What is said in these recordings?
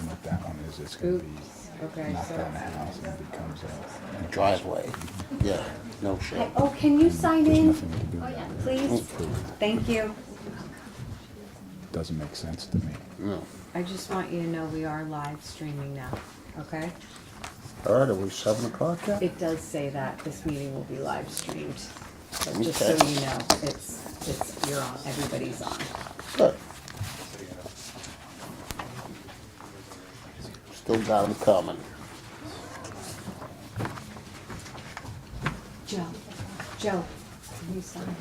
problem with that one is it's going to be Okay, knocked so down the house and it becomes a Driveway. Yeah, no shit. oh, can you sign there's in, nothing to do with it. please? Thank you. Doesn't make sense to me. No. I just want you to know we are live streaming now, okay? All right, are we 7 o'clock yet? It does say that this meeting will be live streamed. So just so Okay. you know, you're on, everybody's on. Good. Still got them coming. Joe, can you sign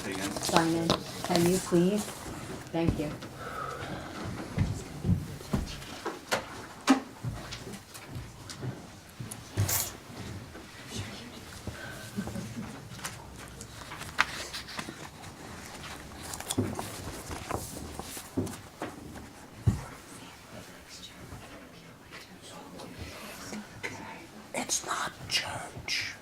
in? Sign in, can you please? Thank you. It's not church.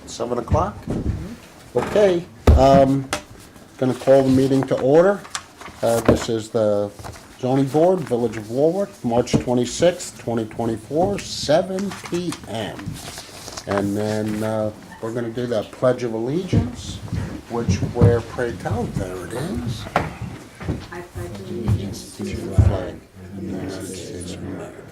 Seven o'clock? Okay, gonna call the meeting to order. This is the zoning board, Village of Warwick, March 26th, 2024, 7 p.m. And then we're gonna do that Pledge of Allegiance, which where, pray tell, there it is. I pledge allegiance To the flag of the United States of America,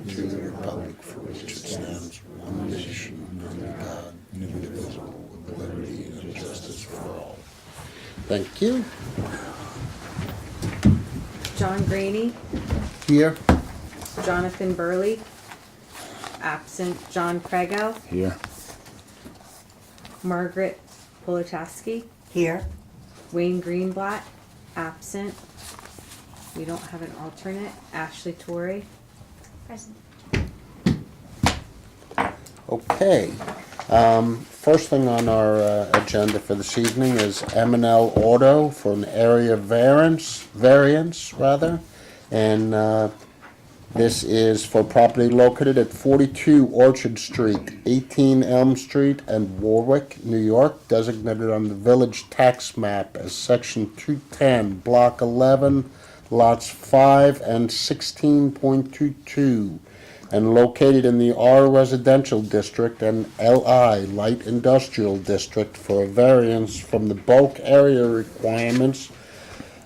to the republic for which it stands, one nation, under God, indivisible, with liberty and justice for all. Thank you. John Graney, Here. Jonathan Burley, absent John Craigo, Here. Margaret Politaski, Here. Wayne Greenblatt, absent. We don't have an alternate. Ashley Torrey. Present. Okay. First thing on our agenda for this evening is M&L Auto for an area variance, and this is for property located at 42 Orchard Street, 18 Elm Street, and Warwick, New York, designated on the village tax map as Section 210, Block 11, Lots 5 and 16.22. And located in the R Residential District and LI Light Industrial District for a variance from the bulk area requirements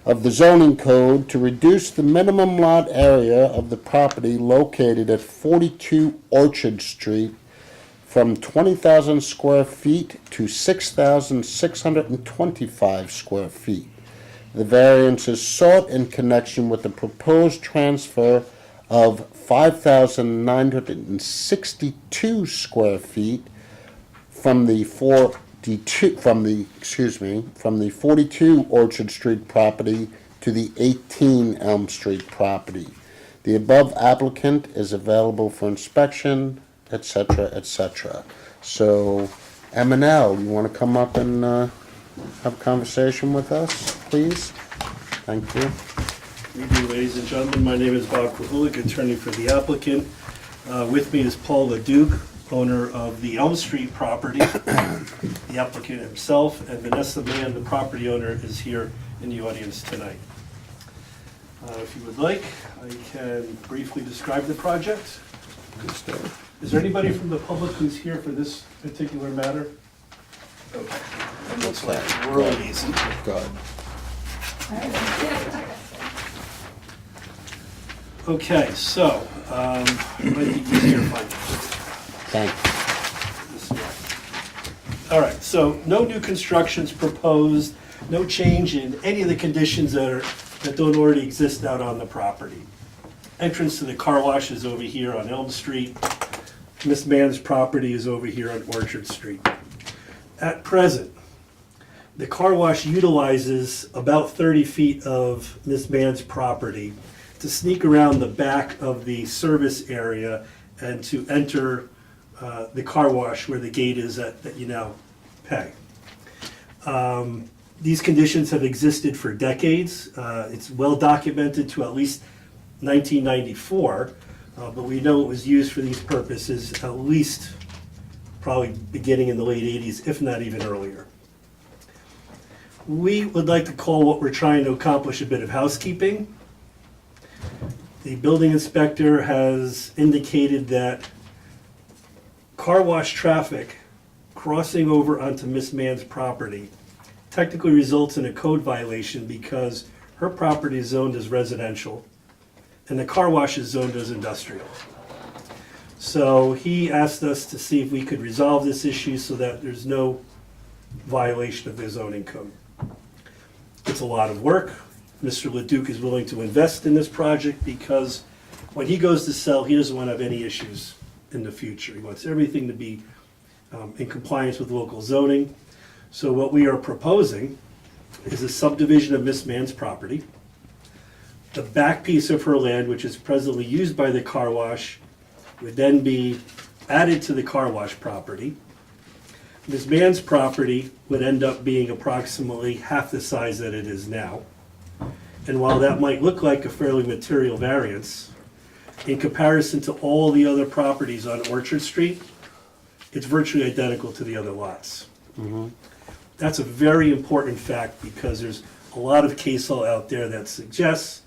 of the zoning code to reduce the minimum lot area of the property located at 42 Orchard Street from 20,000 square feet to 6,625 square feet. The variance is sought in connection with the proposed transfer of 5,962 square feet from the 42 Orchard Street property to the 18 Elm Street property. The above applicant is available for inspection, etc., etc. So, M&L, you want to come up and have a conversation with us, please? Thank you. Good evening, ladies and gentlemen. My name is Bob Krahulik, attorney for the applicant. With me is Paul LeDuc, owner of the Elm Street property, the applicant himself, and Vanessa Mann, the property owner, is here in the audience tonight. If you would like, I can briefly describe the project. Is there anybody from the public who's here for this particular matter? Okay. Looks like real easy. Good. Okay, so, it might be easier if I Thank you. this way. All right, so no new constructions proposed, no change in any of the conditions that don't already exist out on the property. Entrance to the car wash is over here on Elm Street. Miss Mann's property is over here on Orchard Street. At present, the car wash utilizes about 30 feet of Miss Mann's property to sneak around the back of the service area and to enter the car wash where the gate is that you now pay. These conditions have existed for decades. It's well documented to at least 1994, but we know it was used for these purposes at least probably beginning in the late 80s, if not even earlier. We would like to call what we're trying to accomplish a bit of housekeeping. The building inspector has indicated that car wash traffic crossing over onto Miss Mann's property technically results in a code violation because her property is zoned as residential and the car wash is zoned as industrial. So he asked us to see if we could resolve this issue so that there's no violation of the zoning code. It's a lot of work. Mr. Leduc is willing to invest in this project because when he goes to sell, he doesn't want to have any issues in the future. He wants everything to be in compliance with local zoning. So what we are proposing is a subdivision of Miss Mann's property. The back piece of her land, which is presently used by the car wash, would then be added to the car wash property. Ms. Mann's property would end up being approximately half the size that it is now. And while that might look like a fairly material variance, in comparison to all the other properties on Orchard Street, it's virtually identical to the other lots. That's a very important fact because there's a lot of case law out there that suggests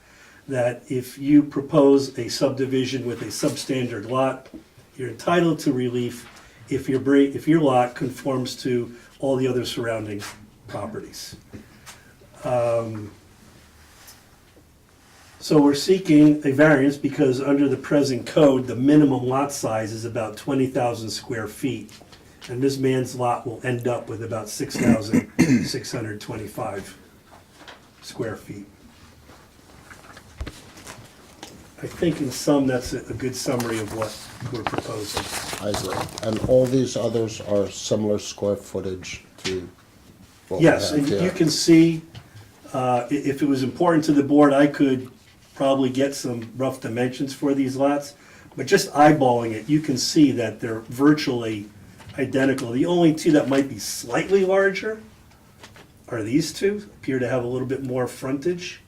that if you propose a subdivision with a substandard lot, you're entitled to relief if your lot conforms to all the other surrounding properties. So we're seeking a variance because under the present code, the minimum lot size is about 20,000 square feet. And Ms. Mann's lot will end up with about 6,625 square feet. I think in sum, that's a good summary of what we're proposing. I agree. And all these others are similar square footage to what we Yes, have and here. you can see, if it was important to the board, I could probably get some rough dimensions for these lots. But just eyeballing it, you can see that they're virtually identical. The only two that might be slightly larger are these two, appear to have a little bit more frontage.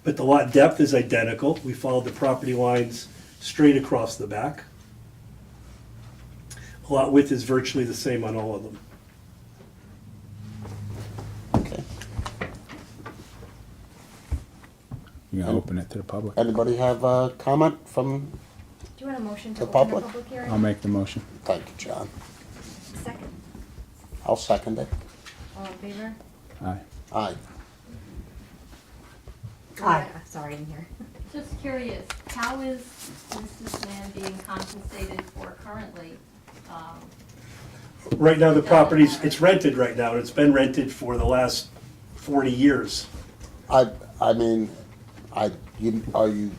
But the lot depth is identical. We followed the property lines straight across the back. Lot width is virtually the same on all of them. Okay. You gonna open it to the public? Anybody have a comment from, Do you want a motion to The open the public? public hearing? I'll make the motion. thank you, John. Second. I'll second it. All in favor? Aye. Aye. Aye. Sorry, in here. Just curious, how is Mrs. Mann being compensated for currently? Right now, the property's, it's rented right now, and it's been rented for the last 40 years. I mean, are you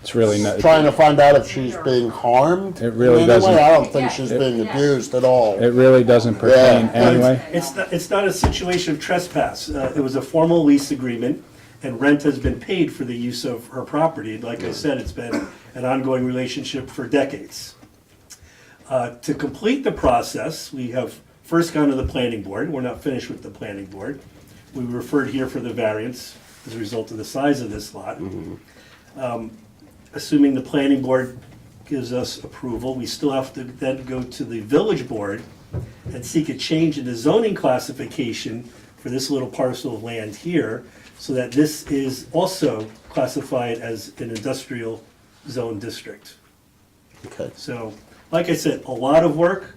It's really not, trying to find out if she's being harmed? It really in any way? doesn't. I don't think Yeah. she's being Yeah. abused at all. it really doesn't pertain Yeah. anyway. It's not a situation of trespass. It was a formal lease agreement, and rent has been paid for the use of her property. Like I said, it's been an ongoing relationship for decades. To complete the process, we have first gone to the planning board. We're not finished with the planning board. We referred here for the variance as a result of the size of this lot. Assuming the planning board gives us approval, we still have to then go to the village board and seek a change in the zoning classification for this little parcel of land here, so that this is also classified as an industrial zone district. Okay. So, like I said, a lot of work,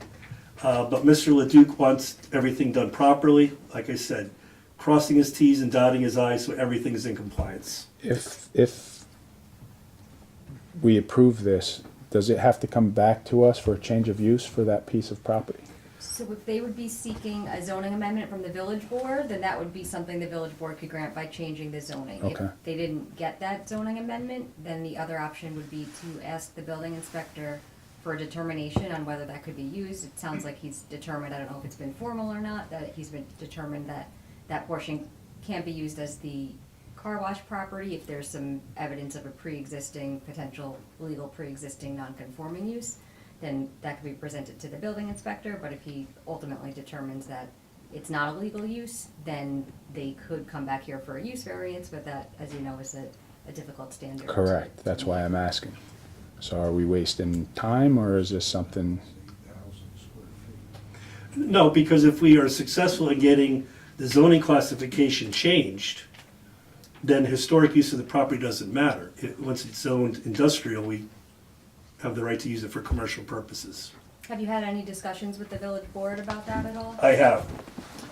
but Mr. Leduc wants everything done properly. Like I said, crossing his Ts and dotting his Is so everything is in compliance. If we approve this, does it have to come back to us for a change of use for that piece of property? So if they would be seeking a zoning amendment from the village board, then that would be something the village board could grant by changing the zoning. Okay. If they didn't get that zoning amendment, then the other option would be to ask the building inspector for a determination on whether that could be used. It sounds like he's determined, I don't know if it's been formal or not, that he's been determined that that portion can't be used as the car wash property if there's some evidence of a pre-existing, potential legal pre-existing non-conforming use, then that could be presented to the building inspector. But if he ultimately determines that it's not a legal use, then they could come back here for a use variance, but that, as you know, is a difficult standard. to- Correct, that's why I'm asking. So are we wasting time, or is this something, No, because if we are successful in getting the zoning classification changed, then historic use of the property doesn't matter. Once it's zoned industrial, we have the right to use it for commercial purposes. Have you had any discussions with the village board about that at all? I have.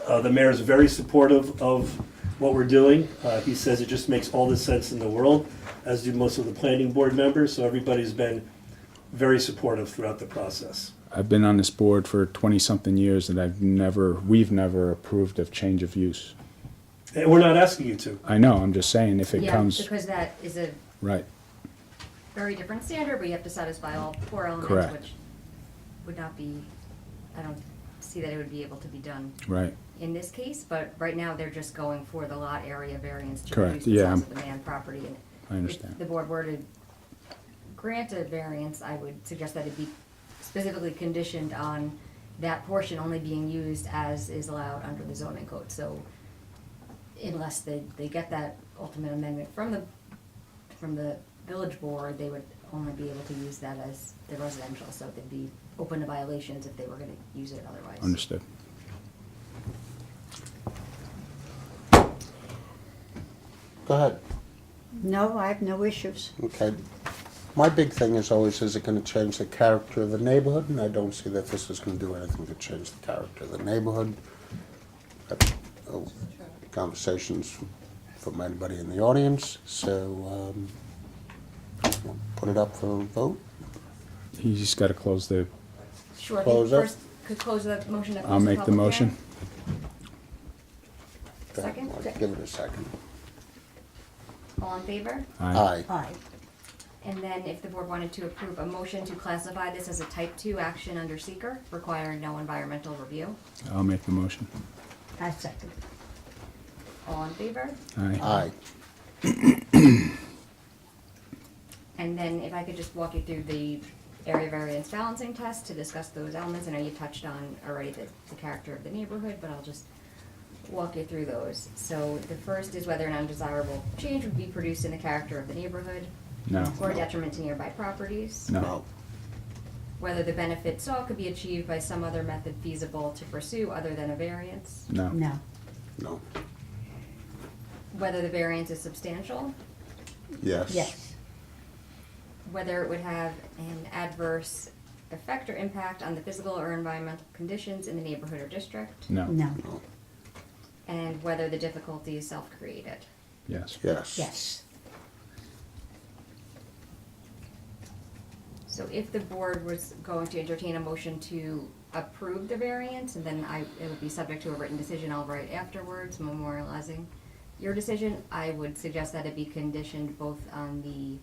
The mayor is very supportive of what we're doing. He says it just makes all the sense in the world, as do most of the planning board members, so everybody's been very supportive throughout the process. I've been on this board for 20-something years and we've never approved of change of use. And we're not asking you to. I know, I'm just saying, if it Yeah, comes, because that is a right, very different standard, but you have to satisfy all four elements, Correct. which would not be, I don't see that it would be able to be done right, in this case, but right now they're just going for the lot area variance to Correct, reduce the yeah, size of the man property. And I understand. if the board were to grant a variance, I would suggest that it be specifically conditioned on that portion only being used as is allowed under the zoning code. So unless they get that ultimate amendment from the village board, they would only be able to use that as the residential, so they'd be open to violations if they were gonna use it otherwise. Understood. Go ahead. No, I have no issues. Okay. My big thing is always, is it gonna change the character of the neighborhood? And I don't see that this is gonna do anything to change the character of the neighborhood. Conversations from anybody in the audience, so, put it up for a vote. He's just gotta close the, Sure, I Close think it. first, could close the motion to close I'll the make the public motion. hearing. Second? I'll give it a second. All in favor? Aye. Aye. And then if the board wanted to approve a motion to classify this as a type 2 action under seeker, requiring no environmental review. I'll make the motion. I second. All in favor? Aye. Aye. And then if I could just walk you through the area variance balancing test to discuss those elements. I know you touched on already the character of the neighborhood, but I'll just walk you through those. So the first is whether an undesirable change would be produced in the character of the neighborhood No, or detriment to nearby properties. no, Whether the benefit sought could be achieved by some other method feasible to pursue other than a variance. no, No. No. Whether the variance is substantial. Yes. Yes. Whether it would have an adverse effect or impact on the physical or environmental conditions in the neighborhood or district. no, No. No. And whether the difficulty is self-created. yes. Yes. Yes. So if the board was going to entertain a motion to approve the variance, and then it would be subject to a written decision I'll write afterwards, memorializing your decision, I would suggest that it be conditioned both on the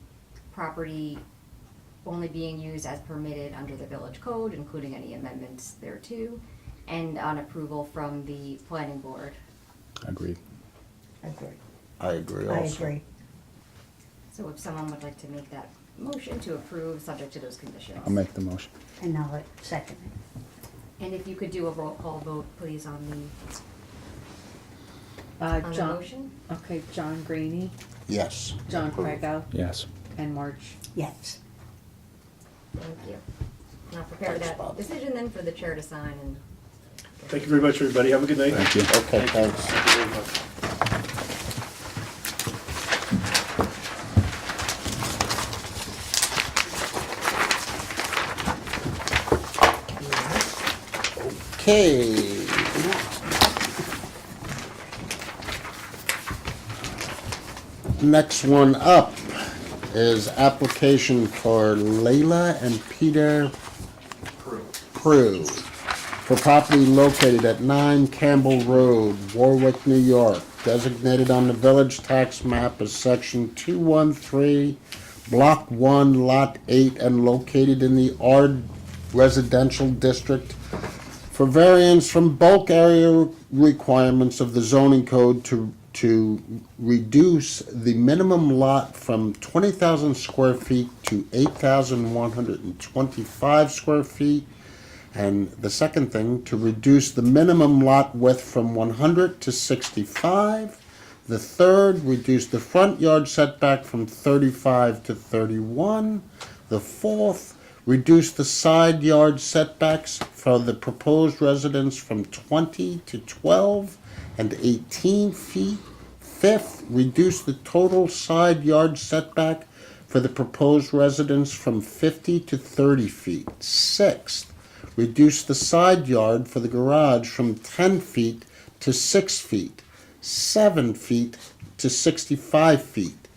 property only being used as permitted under the village code, including any amendments thereto, and on approval from the planning board. Agreed. Agree. I agree I also. agree. So if someone would like to make that motion to approve, subject to those conditions. I'll make the motion. And I'll second it. And if you could do a roll call vote, please, on the John, motion? okay, John Greeny, Yes. John Approve. Prego, Yes. and March. Yes. Thank you. And I'll prepare Thanks, that Bob. decision then for the chair to sign and. Thank you very much, everybody. Have a good night. Thank you. Okay, thanks. Thank you very much. Okay. Next one up is application for Leila and Peter Prue for property located at 9 Campbell Road, Warwick, New York, designated on the village tax map as section 213, block 1, lot 8, and located in the R residential district for variance from bulk area requirements of the zoning code to reduce the minimum lot from 20,000 square feet to 8,125 square feet, And the second thing, to reduce the minimum lot width from 100 to 65. The third, reduce the front yard setback from 35 to 31. The fourth, reduce the side yard setbacks for the proposed residence from 20 to 12 and 18 feet. Fifth, reduce the total side yard setback for the proposed residence from 50 to 30 feet. Sixth, reduce the side yard for the garage from 10 feet to 6 feet. 7 feet to 65 feet.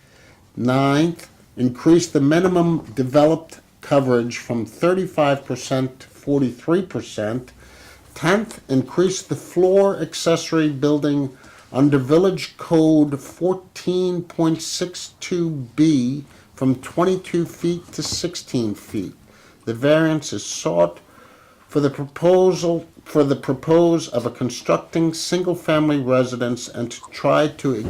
Ninth, increase the minimum developed coverage from 35% to 43%. 10th, increase the floor accessory building under Village Code 14.62B from 22 feet to 16 feet. The variance is sought for the propose of a constructing single-family residence and to try to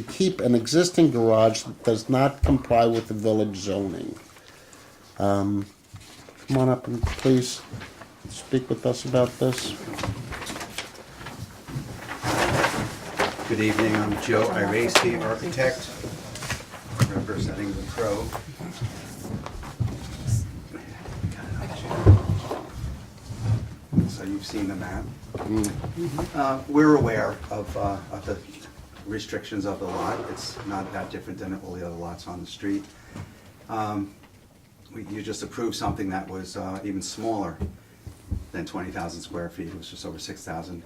keep an existing garage that does not comply with the village zoning. Come on up and please speak with us about this. Good evening, I'm Joe Iracy, architect, representing the Pro. So you've seen the map. We're aware of the restrictions of the lot. It's not that different than all the other lots on the street. You just approved something that was even smaller than 20,000 square feet. It was just over 6,000.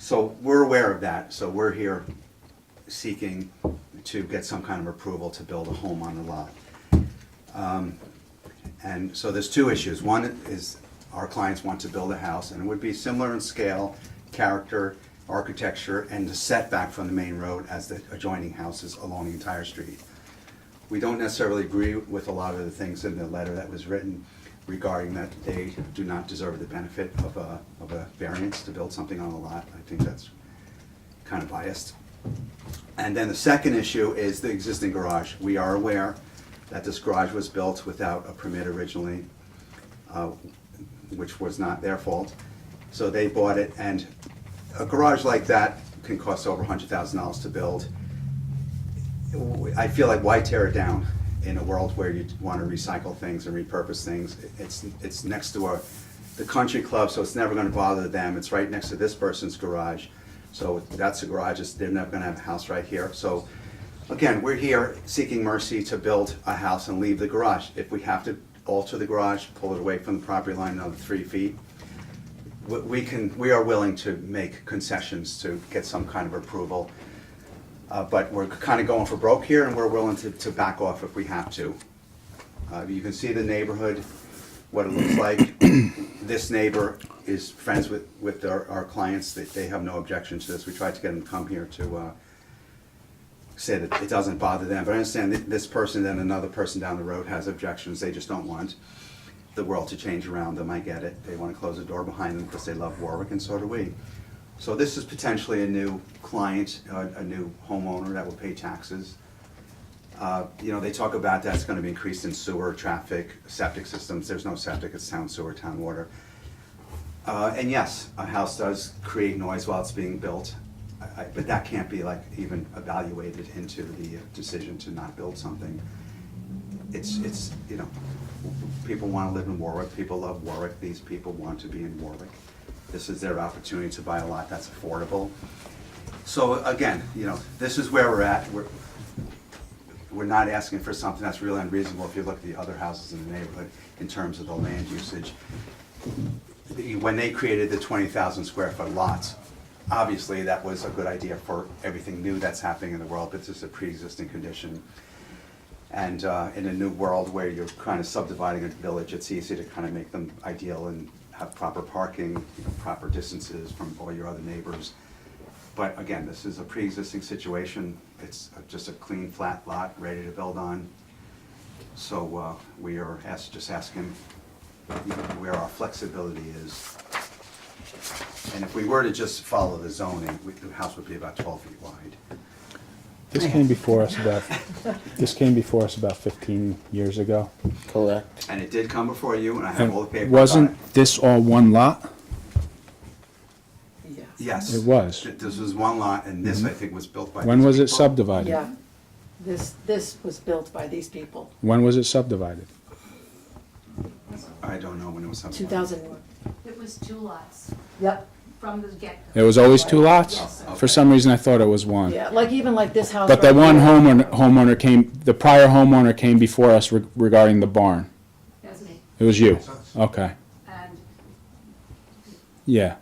So we're aware of that. So we're here seeking to get some kind of approval to build a home on the lot. And so there's two issues. One is our clients want to build a house, and it would be similar in scale, character, architecture, and the setback from the main road as the adjoining houses along the entire street. We don't necessarily agree with a lot of the things in the letter that was written regarding that they do not deserve the benefit of a variance to build something on the lot. I think that's kind of biased. And then the second issue is the existing garage. We are aware that this garage was built without a permit originally, which was not their fault. So they bought it, and a garage like that can cost over $100,000 to build. I feel like, why tear it down in a world where you want to recycle things and repurpose things? It's next to the country club, so it's never going to bother them. It's right next to this person's garage. So that's the garage. They're never going to have a house right here. So again, we're here seeking mercy to build a house and leave the garage. If we have to alter the garage, pull it away from the property line another 3 feet, we are willing to make concessions to get some kind of approval. But we're kind of going for broke here, and we're willing to back off if we have to. You can see the neighborhood, what it looks like. This neighbor is friends with our clients. They have no objection to this. We tried to get them to come here to say that it doesn't bother them. But I understand that this person and another person down the road has objections. They just don't want the world to change around them. I get it. They want to close the door behind them because they love Warwick, and so do we. So this is potentially a new client, a new homeowner that will pay taxes. You know, they talk about that's going to be increased in sewer, traffic, septic systems. There's no septic, it's town sewer, town water. And yes, a house does create noise while it's being built, but that can't be like even evaluated into the decision to not build something. It's you know, people want to live in Warwick, people love Warwick, these people want to be in Warwick. This is their opportunity to buy a lot that's affordable. So again, you know, this is where we're at. We're not asking for something that's really unreasonable if you look at the other houses in the neighborhood in terms of the land usage. When they created the 20,000 square foot lots, obviously that was a good idea for everything new that's happening in the world, but this is a pre-existing condition. And in a new world where you're kind of subdividing a village, it's easy to kind of make them ideal and have proper parking, you know, proper distances from all your other neighbors. But again, this is a pre-existing situation. It's just a clean, flat lot, ready to build on. So we are just asking, you know, where our flexibility is. And if we were to just follow the zoning, the house would be about 12 feet wide. This came before us about, this came before us about 15 years ago. Correct. And it did come before you, and I have all the And paperwork on it. wasn't this all one lot? Yeah. Yes. It was. This was one lot, and this, I think, was built by. When these was it people. subdivided? Yeah. This was built by these people, When was it subdivided? I don't know when it was subdivided. 2000. It was 2 lots Yep. from the get-go. It was always two lots? Yes. For some reason, I thought it was one. Yeah, like even like this house. But the right one here. homeowner came, the prior homeowner came before us regarding the barn. That's me. It was you? Okay. And Yeah.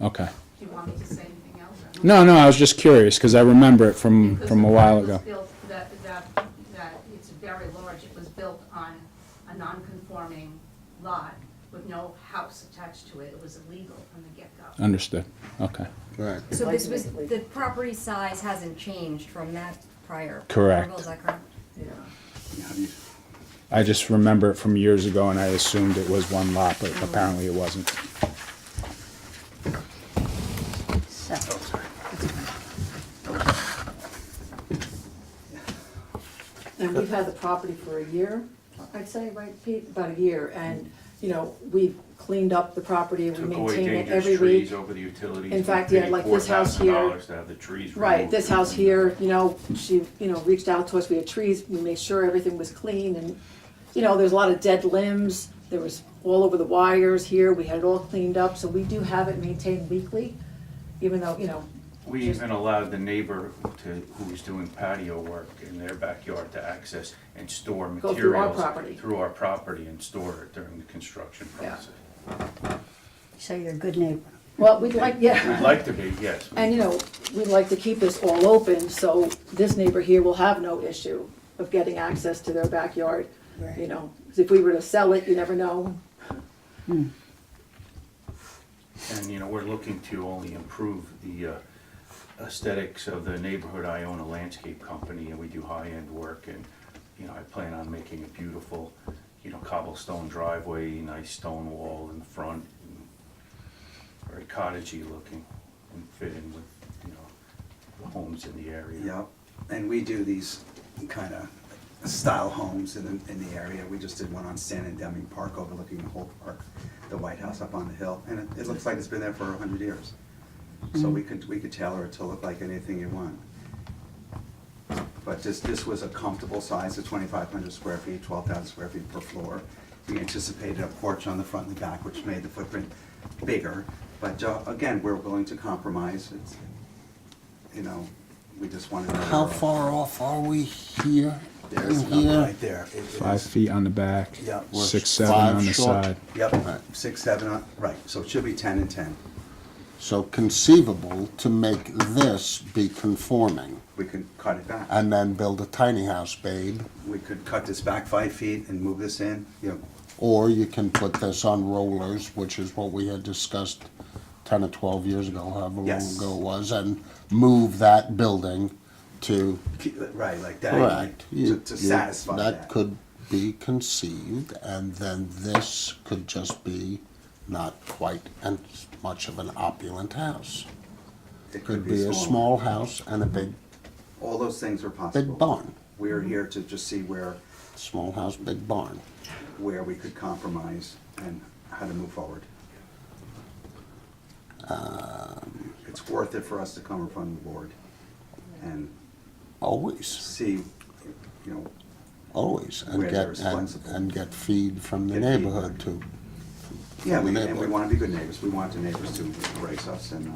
Okay. do you want me to say anything else? No, I was just curious, because I remember it from Because a the while one was ago. built- That it's very large, it was built on a non-conforming lot with no house attached to it. It was illegal from the get-go. Understood. Okay. Right. So this was, the property size hasn't changed from that prior Correct. approval, is that correct? Yeah. How do you- I just remember it from years ago, and I assumed it was one lot, but apparently it wasn't. So, And we've had the property for a year, I'd say, right, Pete? About a year, and, you know, we've cleaned up the property, and we Took away maintain it dangerous every trees week. over the utilities. In We fact, yeah, paid like this house here. $4,000 to have the trees Right, removed. this house here, you know, she, you know, reached out to us, we had trees, we made sure everything was clean, and, you know, there's a lot of dead limbs, there was all over the wires here, we had it all cleaned up, so we do have it maintained weekly, even though, you know, We even allowed the neighbor who was doing patio work in their backyard to access and store Go materials. through our property. Through our property and store it during the construction Yeah. process. so you're a good neighbor. well, we'd like, yeah. We'd like to be, yes. And, you know, we'd like to keep this all open, so this neighbor here will have no issue of getting access to their backyard, you know. 'Cause if we were to sell it, you never know. And, you know, we're looking to only improve the aesthetics of the neighborhood. I own a landscape company and we do high-end work, and, you know, I plan on making a beautiful, you know, cobblestone driveway, nice stone wall in the front, and very cottagey looking and fit in with, you know, the homes in the area. Yep, and we do these kind of style homes in the area. We just did one on Stan and Deming Park overlooking the whole park, the White House up on the hill, and it looks like it's been there for 100 years. So we could tailor it to look like anything you want. But this was a comfortable size of 2,500 square feet, 12,000 square feet per floor. We anticipated a porch on the front and the back, which made the footprint bigger. But again, we're willing to compromise. It's, you know, we just want to know. How far off are we here? There's a In number here? right there. It 5 is- feet on the back, Yep. 6, 7 5 on the short. side. Yep, 6, 7, right, so it should be 10 and 10. So conceivable to make this be conforming, We could cut it back. and then build a tiny house, babe. We could cut this back 5 feet and move this in, you know, Or you can put this on rollers, which is what we had discussed 10 or 12 years ago, however long Yes. ago it was, and move that building to, keep it right, like that. correct. To satisfy that. That could be conceived, and then this could just be not quite as much of an opulent house. It Could be a small house and a big, All those things are possible. big barn. We're here to just see where Small house, big barn. we could compromise and how to move forward. It's worth it for us to come in front of the board and Always, see, you know, always, and Where get, there's and, flexible. and get feed from the Get feed. neighborhood too. yeah, From the and we neighborhood. want to be good neighbors. We want the neighbors to embrace us and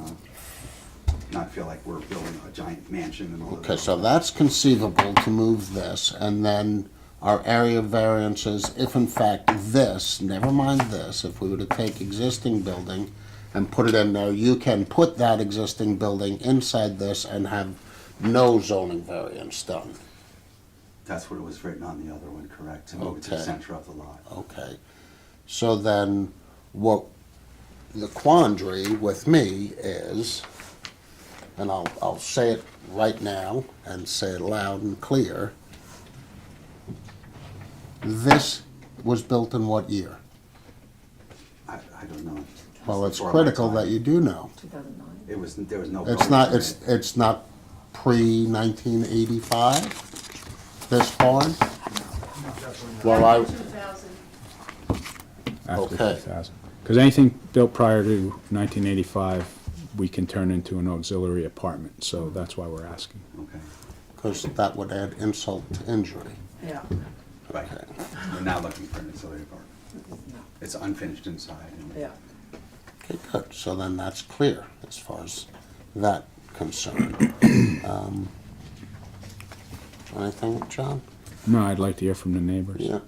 not feel like we're building a giant mansion and all of that. Okay, so that's conceivable to move this, and then our area variances, if in fact this, never mind this, if we were to take existing building and put it in there, you can put that existing building inside this and have no zoning variance done. That's what it was written on the other one, correct? To move it to the Okay. center of the lot. Okay, so then what the quandary with me is, and I'll say it right now and say it loud and clear. This was built in what year? I don't know. Well, it's Before my critical time. that you do know. 2009. There was no. It's building not, permit. it's not pre-1985, this barn? Well, After 2000, After Okay. 2000. Because anything built prior to 1985, we can turn into an auxiliary apartment, so that's why we're asking. Okay, because that would add insult to injury. Yeah. right. We're not looking for an ancillary apartment. It's unfinished inside. and- Yeah. Okay, good, so then that's clear as far as that concerned. Anything, John? No, I'd like to hear from the neighbors. Yeah,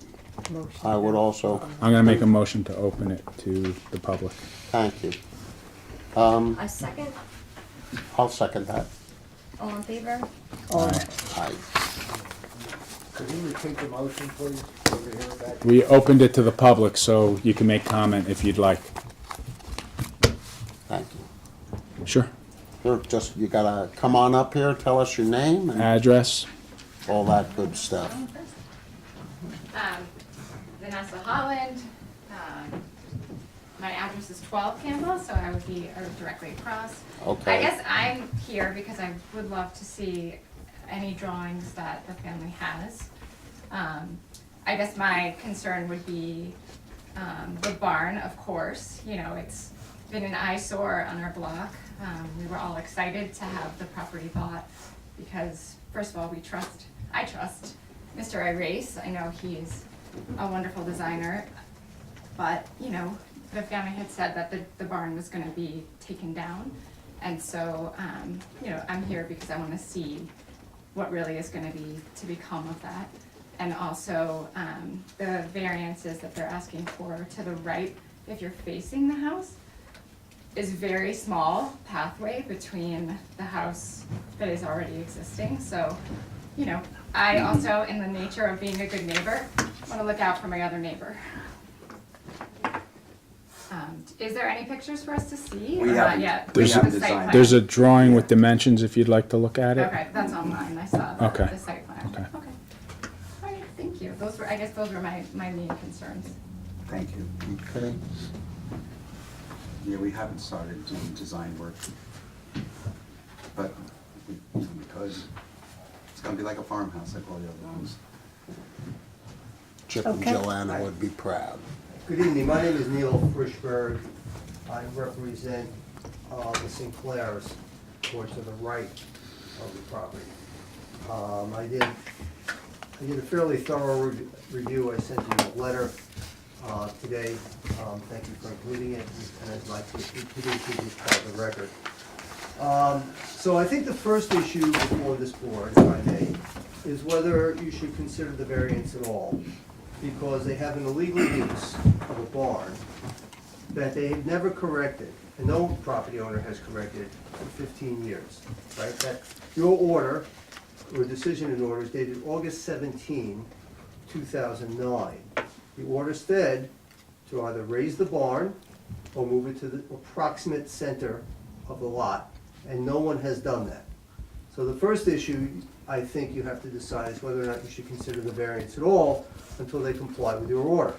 Motion. I would also, I'm gonna make a motion to open it to the public. thank you. A second, I'll second that. all in favor? Aye. Could you repeat the motion, please? Over here, back. We opened it to the public, so you can make comment if you'd like. Thank you. Sure. You're just, you gotta come on up here, tell us your name and Address? all that good stuff. Vanessa Holland. My address is 12 Campbell, so I would be directly across. Okay. I guess I'm here because I would love to see any drawings that the family has. I guess my concern would be the barn, of course. You know, it's been an eyesore on our block. We were all excited to have the property bought because, first of all, I trust Mr. Irace. I know he's a wonderful designer, but, you know, the family had said that the barn was gonna be taken down. And so, you know, I'm here because I wanna see what really is gonna be to become of that. And also, the variances that they're asking for to the right, if you're facing the house, is very small pathway between the house that is already existing. So, you know, I also, in the nature of being a good neighbor, wanna look out for my other neighbor. Is there any pictures for us to see? We or not haven't- yet? we Just haven't the site designed plan? There's a drawing with dimensions if you'd like to look at it. Okay, that's online, I saw Okay. the site plan. Okay. Okay. All right, thank you. I guess those were my main concerns. Thank you. Okay, Yeah, we haven't started doing design work. But because it's gonna be like a farmhouse like all the other ones. Chip and Okay. Joanna would be proud. Good evening, my name is Neil Frischberg. I represent the Sinclairs, towards to the right of the property. I did a fairly thorough review. I sent you a letter today. Thank you for including it, and I'd like to introduce it as part of the record. So I think the first issue before this board, if I may, is whether you should consider the variance at all, because they have an illegal use of a barn that they have never corrected, and no property owner has corrected for 15 years, right? That your order, or decision in order, is dated August 17, 2009. The order said to either raise the barn or move it to the approximate center of the lot, and no one has done that. So the first issue, I think you have to decide is whether or not you should consider the variance at all until they comply with your order.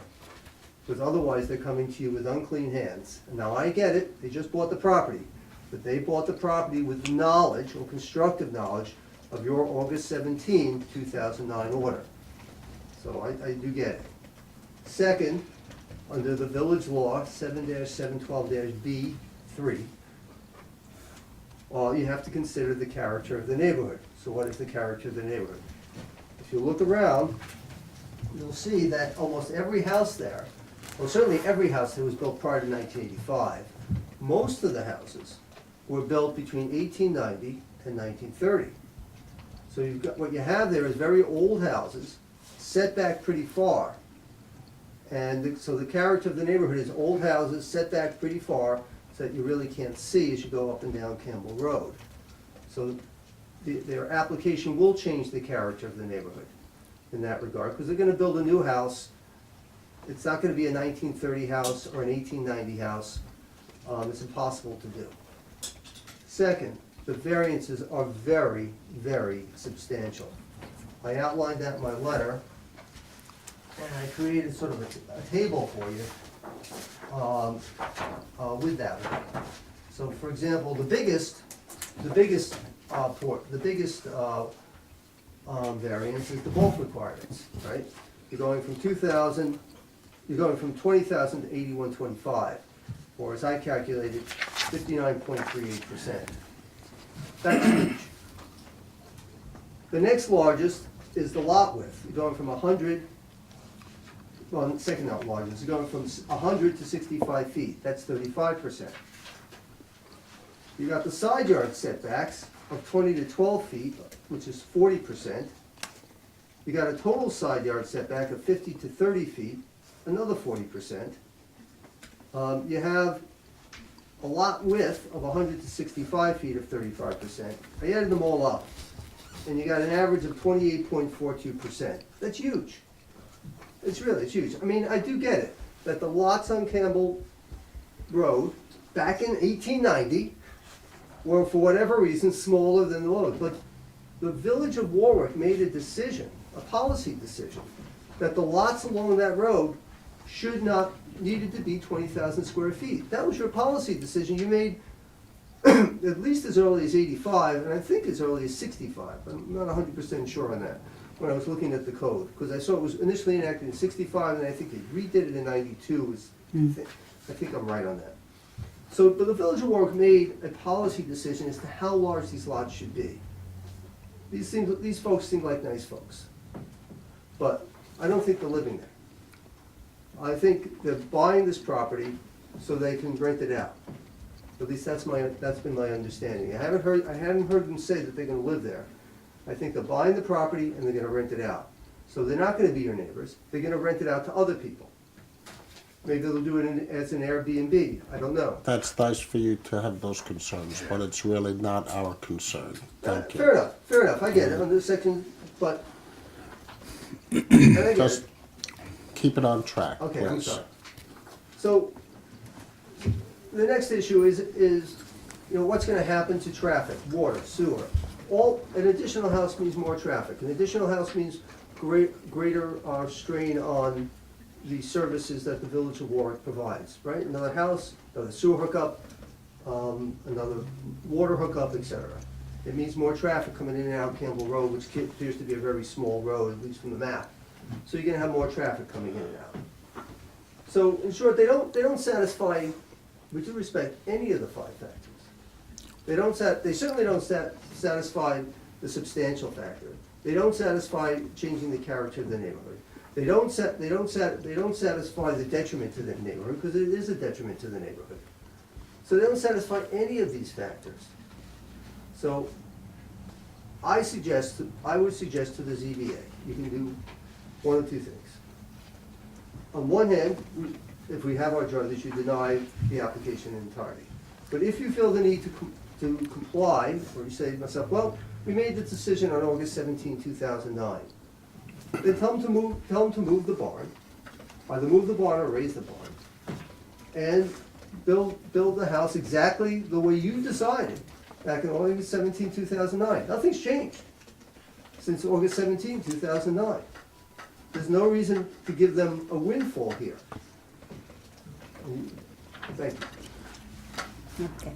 Because otherwise, they're coming to you with unclean hands. And now, I get it, they just bought the property, but they bought the property with knowledge, or constructive knowledge, of your August 17, 2009 order. So I do get it. Second, under the village law, 7-712-B3, you have to consider the character of the neighborhood. So what is the character of the neighborhood? If you look around, you'll see that almost every house there, well, certainly every house that was built prior to 1985, most of the houses were built between 1890 and 1930. So you've got, what you have there is very old houses, set back pretty far. And so the character of the neighborhood is old houses set back pretty far so that you really can't see as you go up and down Campbell Road. So their application will change the character of the neighborhood in that regard, because they're gonna build a new house. It's not gonna be a 1930 house or an 1890 house. It's impossible to do. Second, the variances are very, very substantial. I outlined that in my letter, and I created sort of a table for you with that. So for example, the biggest the biggest variance is the bulk requirements, right? You're going from 2,000, you're going from 20,000 to 8125, or as I calculated, 59.38%. That's huge. The next largest is the lot width. You're going from 100, well, second not largest, you're going from 100 to 65 feet. That's 35%. You got the side yard setbacks of 20 to 12 feet, which is 40%. You got a total side yard setback of 50 to 30 feet, another 40%. You have a lot width of 100 to 65 feet of 35%. I added them all up, and you got an average of 28.42%. That's huge. It's huge. I mean, I do get it, that the lots on Campbell Road, back in 1890, were for whatever reason smaller than the road. But the Village of Warwick made a decision, a policy decision, that the lots along that road needed to be 20,000 square feet. That was your policy decision you made at least as early as 85, and I think as early as 65. I'm not 100% sure on that, when I was looking at the code, because I saw it was initially enacted in 65, and I think they redid it in 92. I think I'm right on that. So, but the Village of Warwick made a policy decision as to how large these lots should be. These folks seem like nice folks, but I don't think they're living there. I think they're buying this property so they can rent it out. At least that's been my understanding. I hadn't heard them say that they're gonna live there. I think they're buying the property and they're gonna rent it out. So they're not gonna be your neighbors, they're gonna rent it out to other people. Maybe they'll do it as an Airbnb, I don't know. That's nice for you to have those concerns, but it's really not our concern. Thank you. Fair enough, I get it, under this section, but, and I get Just it. keep it on track, please. Okay, I'm sorry. So, the next issue is, what's gonna happen to traffic, water, sewer? An additional house means more traffic. An additional house means greater strain on the services that the Village of Warwick provides, right? Another house, another sewer hookup, another water hookup, etc. It means more traffic coming in and out Campbell Road, which appears to be a very small road, at least from the map. So you're gonna have more traffic coming in and out. So in short, they don't satisfy, with due respect, any of the 5 factors. They certainly don't satisfy the substantial factor. They don't satisfy changing the character of the neighborhood. They don't satisfy the detriment to the neighborhood, because it is a detriment to the neighborhood. So they don't satisfy any of these factors. So I would suggest to the ZBA, you can do one of two things. On one hand, if we have our druthers, you deny the application in entirety. But if you feel the need to comply, or you say to myself, well, we made the decision on August 17, 2009. Then tell them to move the barn, either move the barn or raise the barn, and build the house exactly the way you decided back in August 17, 2009. Nothing's changed since August 17, 2009. There's no reason to give them a windfall here. Thank you. Okay.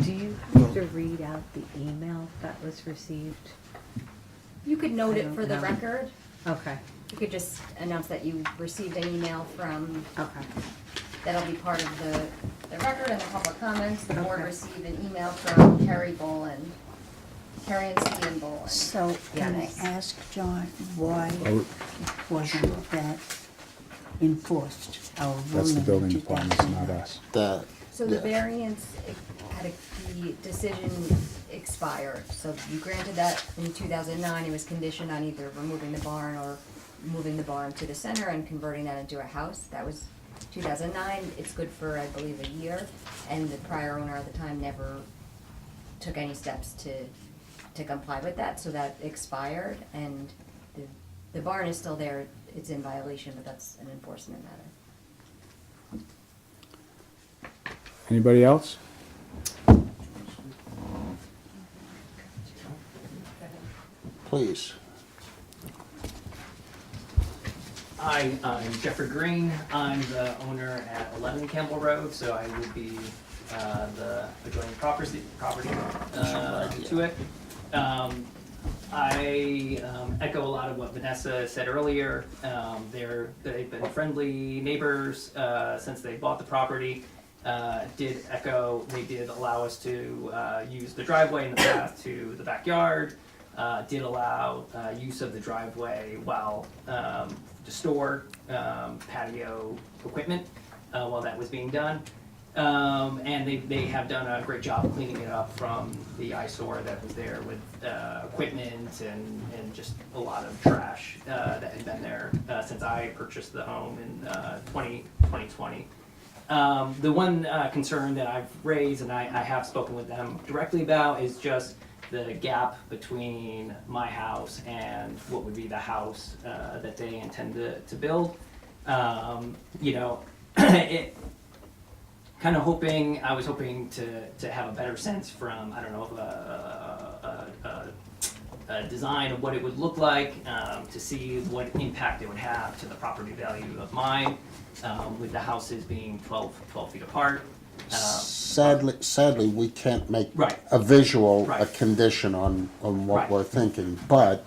Do you have to read out the email that was received? You could note I it don't for the know. record. Okay, You could just announce that you received an email from, okay. that'll be part of the record and the public comments. The board Okay. received an email from Carrie Boland, Carrie and Stephen Boland. So can I Yes. ask John why Oh, wasn't that enforced, our that's ruling the in building department, not 2009? us. So the Yeah. variance, the decision expired, so you granted that in 2009, it was conditioned on either removing the barn or moving the barn to the center and converting that into a house. That was 2009, it's good for, I believe, a year, and the prior owner at the time never took any steps to comply with that, so that expired, and the barn is still there, it's in violation, but that's an enforcement matter. Anybody else? Please. Hi, I'm Jeffrey Green. I'm the owner at 11 Campbell Road, so I would be the adjoining property to it. I echo a lot of what Vanessa said earlier. They've been friendly neighbors since they bought the property. Did echo, they did allow us to use the driveway and the path to the backyard. Did allow use of the driveway while to store patio equipment while that was being done. And they have done a great job cleaning it up from the eyesore that was there with equipment and just a lot of trash that had been there since I purchased the home in 2020. The one concern that I've raised, and I have spoken with them directly about, is just the gap between my house and what would be the house that they intend to build. You know, it kind of hoping, I was hoping to have a better sense from, I don't know, a design of what it would look like, to see what impact it would have to the property value of mine, with the houses being 12 feet apart. Sadly, we can't make Right. a visual, a Right. condition on what Right. we're thinking, but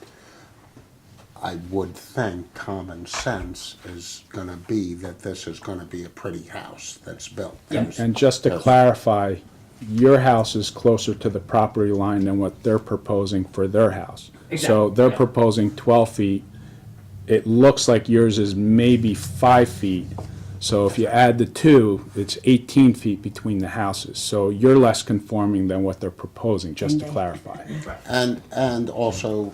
I would think common sense is gonna be that this is gonna be a pretty house that's built. And just to clarify, your house is closer to the property line than what they're proposing for their house. So Exactly, they're yeah. proposing 12 feet. It looks like yours is maybe 5 feet. So if you add the two, it's 18 feet between the houses. So you're less conforming than what they're proposing, just to clarify. And also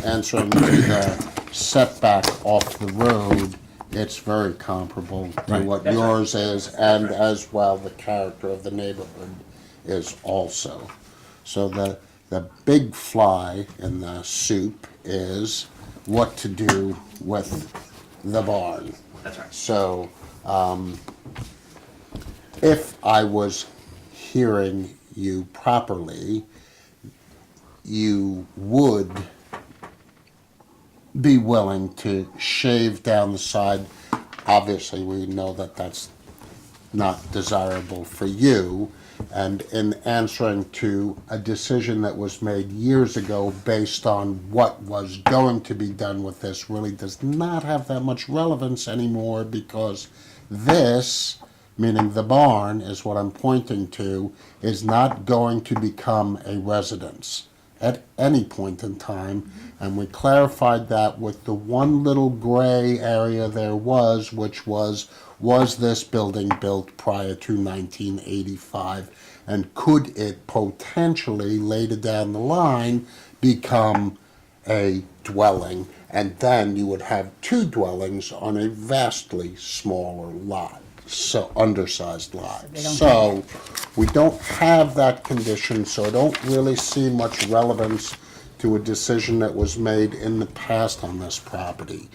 answering to the setback off the road, it's very comparable to Right. what That's right. yours is, and as well, the character of the neighborhood is also. So the big fly in the soup is what to do with the barn. That's right. So, if I was hearing you properly, you would be willing to shave down the side. Obviously, we know that that's not desirable for you. And in answering to a decision that was made years ago based on what was going to be done with this really does not have that much relevance anymore, because this, meaning the barn, is what I'm pointing to, is not going to become a residence at any point in time. And we clarified that with the one little gray area there was, which was this building built prior to 1985? And could it potentially, later down the line, become a dwelling? And then you would have two dwellings on a vastly smaller lot, so undersized lot. So we don't have that condition, so I don't really see much relevance to a decision that was made in the past on this property.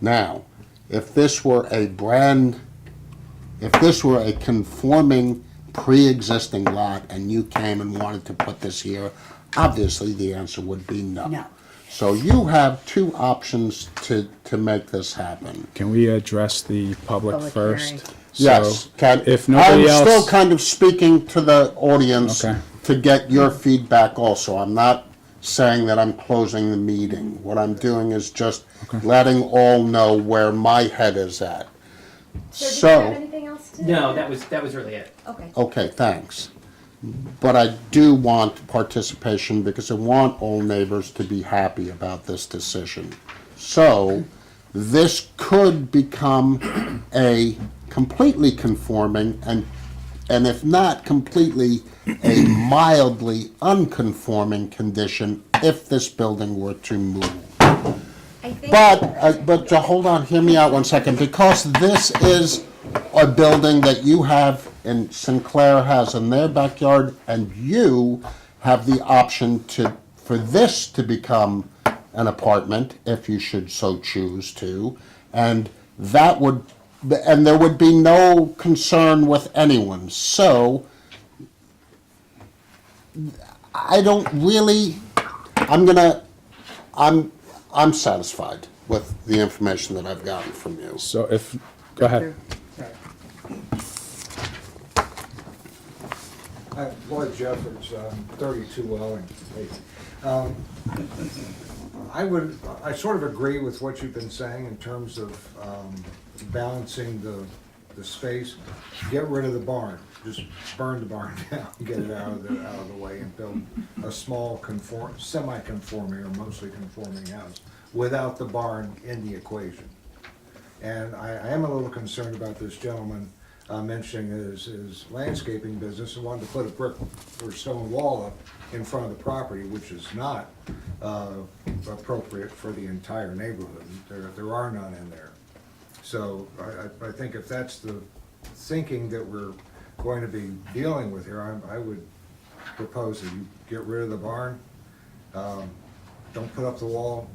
Now, if this were a conforming pre-existing lot and you came and wanted to put this here, obviously the answer would be no. No. So you have two options to make this happen. Can we address the public Public first? hearing. Yes, So, if nobody I'm still else, kind of speaking to the audience Okay. to get your feedback also. I'm not saying that I'm closing the meeting. What I'm doing is just letting all know where my head is at. So, do you have So, anything else to? No, that was really it. Okay. okay, thanks. But I do want participation because I want all neighbors to be happy about this decision. So, this could become a completely conforming and if not completely, a mildly unconforming condition if this building were to move. I think. But hold on, hear me out 1 second, because this is a building that you have and Sinclair has in their backyard, and you have the option for this to become an apartment, if you should so choose to, and there would be no concern with anyone. So, I don't really, I'm satisfied. with the information that I've gotten from you. So if, go ahead. Hi, Lloyd Jeffords, 32 Wellington. I sort of agree with what you've been saying in terms of balancing the space. Get rid of the barn, just burn the barn down, get it out of the way, and build a small semi-conforming or mostly conforming house without the barn in the equation. And I am a little concerned about this gentleman mentioning his landscaping business and wanted to put a brick or stone wall up in front of the property, which is not appropriate for the entire neighborhood. There are none in there. So I think if that's the thinking that we're going to be dealing with here, I would propose that you get rid of the barn, don't put up the wall,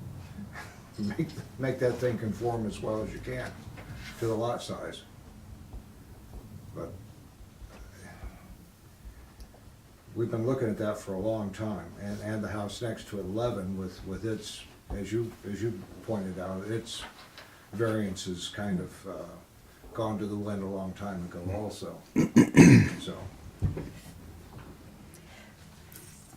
make that thing conform as well as you can to the lot size. But we've been looking at that for a long time, and the house next to it, 11, with its, as you pointed out, its variances kind of gone to the wind a long time ago also. So.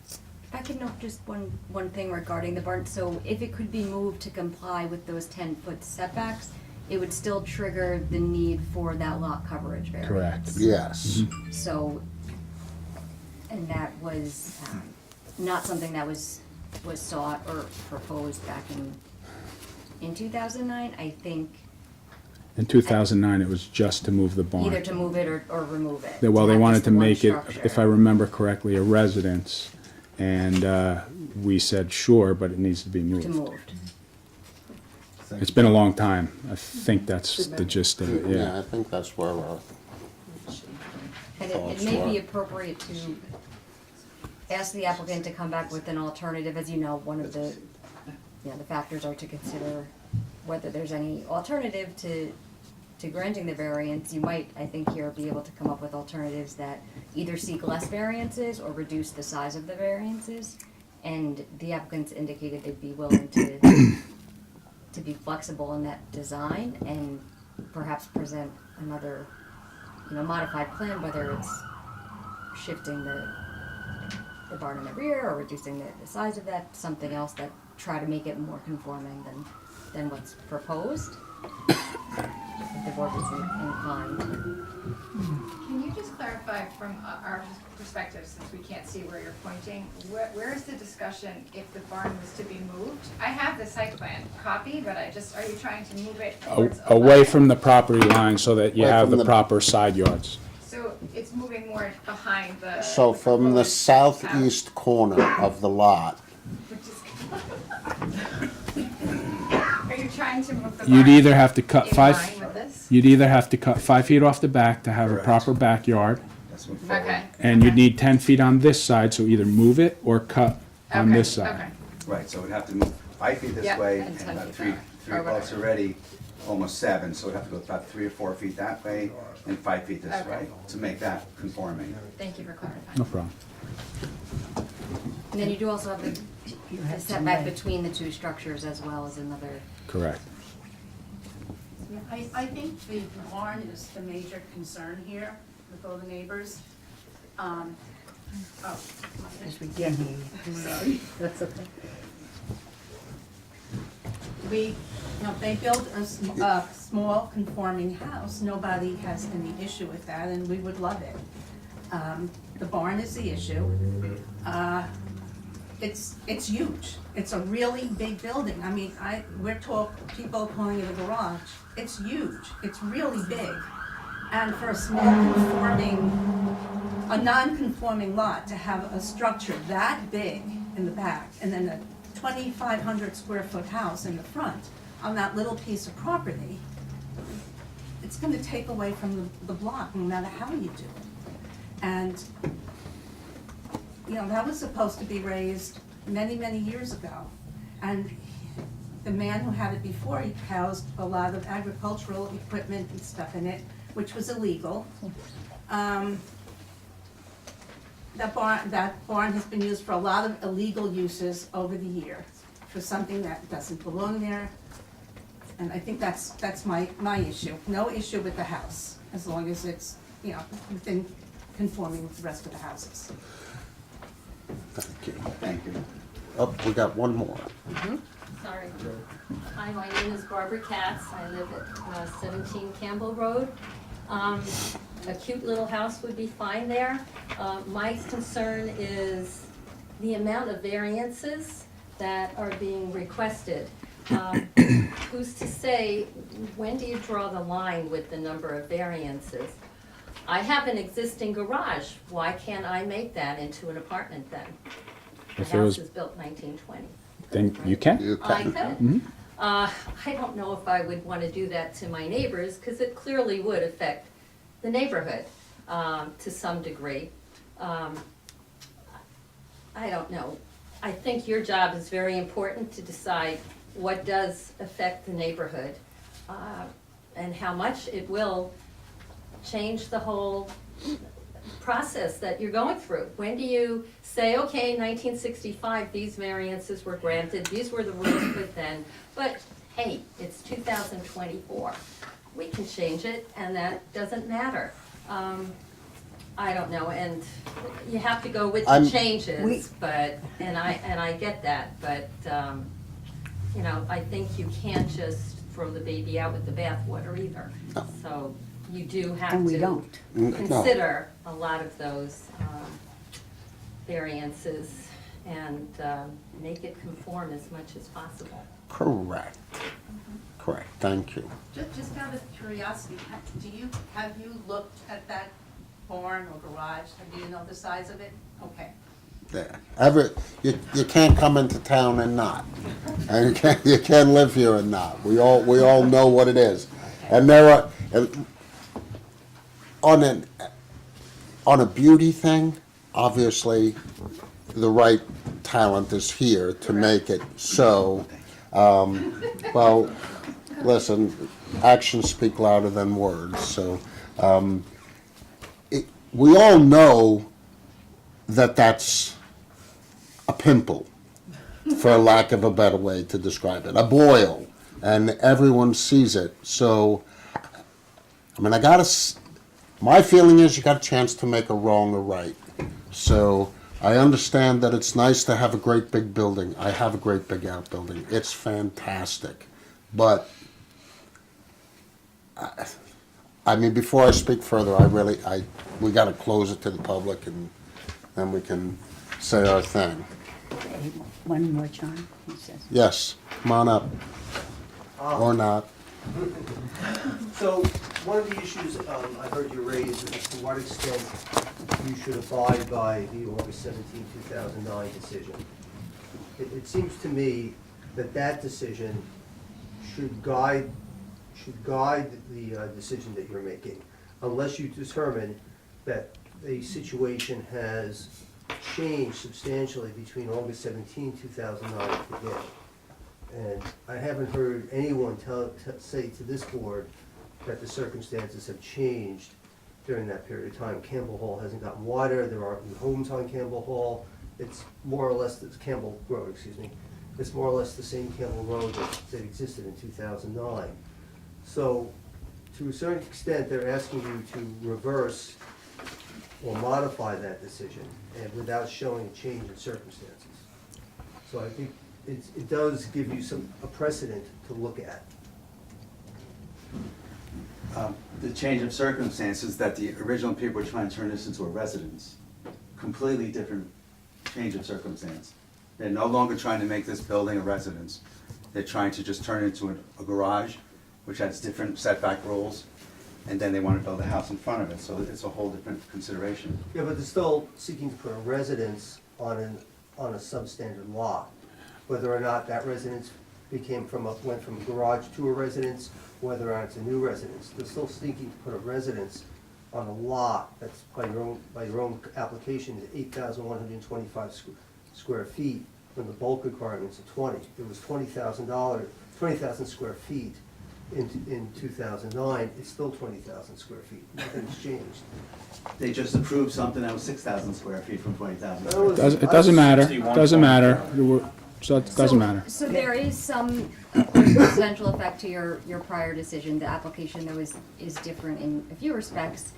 If I could note just one thing regarding the barn, so if it could be moved to comply with those 10-foot setbacks, it would still trigger the need for that lot coverage variance. Correct. Yes. So, and that was not something that was sought or proposed back in 2009, I think. In 2009, it was just to move the barn. Either to move it or remove it. Well, they have wanted just to one make it, structure. if I remember correctly, a residence, and we said, sure, but it needs to be To moved. moved. It's been a long time. I think that's the gist of it, Yeah, I yeah. think that's where we're, And it may be appropriate to ask the applicant to come back with an alternative. As you know, one of the, the factors are to consider whether there's any alternative to granting the variance. You might, I think, here be able to come up with alternatives that either seek less variances or reduce the size of the variances. And the applicants indicated they'd be willing to be flexible in that design and perhaps present another, modified plan, whether it's shifting the barn in the rear or reducing the size of that, something else that try to make it more conforming than what's proposed. If the board was inclined. Can you just clarify from our perspective, since we can't see where you're pointing, where is the discussion if the barn was to be moved? I have the site plan copy, but are you trying to move it towards Away 11? from the property line so that you Away have from the the- proper side yards. So it's moving more behind the. so from the proposed southeast corner of the lot, house, which is- Are you trying to move the barn? You'd either have to cut in five, line with this? you'd either have to cut 5 feet off the back to have a Correct. proper backyard, That's what forward. Okay. and you'd need 10 feet on this side, so either move it or cut on Okay, this side. okay. Right, so we'd have to move 5 feet this Yep, way, and and 10 about feet three back, or blocks whatever. already, almost 7, so we'd have to go about 3 or 4 feet that way, and 5 feet this Okay. way, to make that conforming. Thank you for clarifying. No problem. And then you do also have the You the have to setback make- between the two structures as well as another. Correct. Yeah, I think the barn is the major concern here with all the neighbors. Oh, As we get here. sorry. That's okay. They built a small conforming house, nobody has any issue with that, and we would love it. The barn is the issue. It's huge, it's a really big building, I mean, people calling it a garage, it's huge, it's really big. And for a non-conforming lot, to have a structure that big in the back, and then a 2,500 square foot house in the front, on that little piece of property, it's gonna take away from the block, no matter how you do it. And, that was supposed to be raised many, many years ago. And the man who had it before, he housed a lot of agricultural equipment and stuff in it, which was illegal. That barn has been used for a lot of illegal uses over the years, for something that doesn't belong there. And I think that's my issue. No issue with the house, as long as it's, you know, within conforming with the rest of the houses. Thank you. Thank you. Oh, we got one more. Sorry. Hi, my name is Barbara Katz. I live at 17 Campbell Road. A cute little house would be fine there. My concern is the amount of variances that are being requested. Who's to say, when do you draw the line with the number of variances? I have an existing garage. Why can't I make that into an apartment then? The If it was- house was built 1920. Then you can. You I can. could. I don't know if I would want to do that to my neighbors, because it clearly would affect the neighborhood to some degree. I don't know. I think your job is very important to decide what does affect the neighborhood and how much it will change the whole process that you're going through. When do you say, okay, 1965, these variances were granted, these were the rules put then, but hey, it's 2024. We can change it, and that doesn't matter. I don't know, and you have to go with the I'm- changes, but, and I get that, but, you know, I think you can't just throw the baby out with the bathwater either. So you do have And we to don't. No. consider a lot of those variances and make it conform as much as possible. Correct. Correct, thank you. Just out of curiosity, have you looked at that barn or garage? Do you know the size of it? Okay. There. You can't come into town and not. And you can't live here and not. We all know what it is. And there are, on a beauty thing, obviously, the right talent is here to make it so. Well, listen, actions speak louder than words, so, we all know that that's a pimple, for lack of a better way to describe it, a boil, and everyone sees it, so, I mean, my feeling is you got a chance to make a wrong a right. So, I understand that it's nice to have a great big building. I have a great big outbuilding. It's fantastic. But, I mean, before I speak further, we gotta close it to the public and then we can say our thing. One more, John, he says. Yes, come on up. Or not. So, one of the issues I heard you raise is to what extent you should abide by the August 17, 2009 decision. It seems to me that decision should guide the decision that you're making, unless you determine that a situation has changed substantially between August 17, 2009 and today. And I haven't heard anyone say to this board that the circumstances have changed during that period of time. Campbell Hall hasn't gotten wider, there aren't new homes on Campbell Hall. It's more or less, Campbell Road, excuse me. It's more or less the same Campbell Road that existed in 2009. So, to a certain extent, they're asking you to reverse or modify that decision, and without showing a change in circumstances. So I think it does give you a precedent to look at. The change of circumstances that the original people were trying to turn this into a residence. Completely different change of circumstance. They're no longer trying to make this building a residence. They're trying to just turn it into a garage, which has different setback rules, and then they want to build a house in front of it, so it's a whole different consideration. Yeah, but they're still seeking to put a residence on a substandard lot. Whether or not that residence went from garage to a residence, whether or not it's a new residence, they're still seeking to put a residence on a lot that's by your own application is 8,125 square feet, when the bulk requirement's are 20. It was $20,000 square feet in 2009, it's still 20,000 square feet. Nothing's changed. They just approved something that was 6,000 square feet from 20,000. It doesn't matter, so it doesn't matter. So there is some, of course, potential effect to your prior decision. The application, though, is different in a few respects.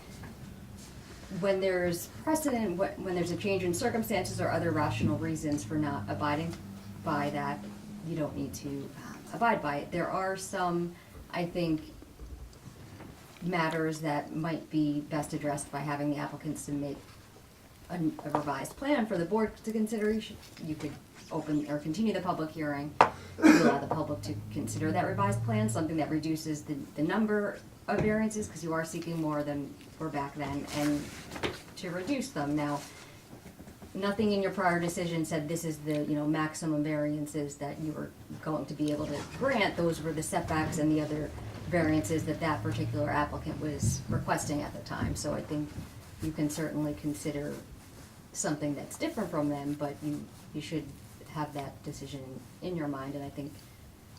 When there's precedent, when there's a change in circumstances or other rational reasons for not abiding by that, you don't need to abide by it. There are some, I think, matters that might be best addressed by having the applicant submit a revised plan for the board to consideration. You could open or continue the public hearing to allow the public to consider that revised plan, something that reduces the number of variances, because you are seeking more than were back then, and to reduce them. Now, nothing in your prior decision said this is the, maximum variances that you were going to be able to grant. Those were the setbacks and the other variances that particular applicant was requesting at the time. So I think you can certainly consider something that's different from them, but you should have that decision in your mind, and I think